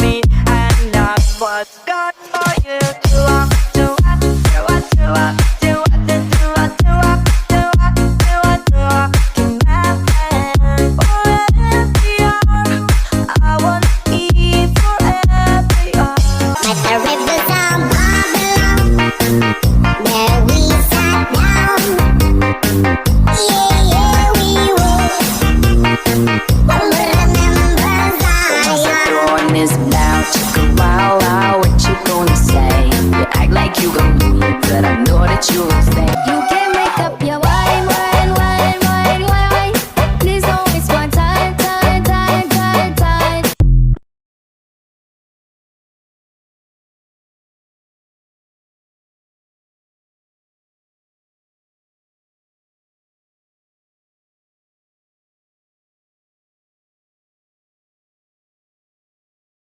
me, and that's what's good for you. Do what, do what, do what, do what, do what, do what, do what, do what, do what. Keep my hand forever young. I want to be forever young. Like the rivers of Babylon, where we sat down. Yeah, yeah, we will. Remember Zion. Throwing this about chicka wow wow, what you gonna say? You act like you gon' leave, but I know that you will stay.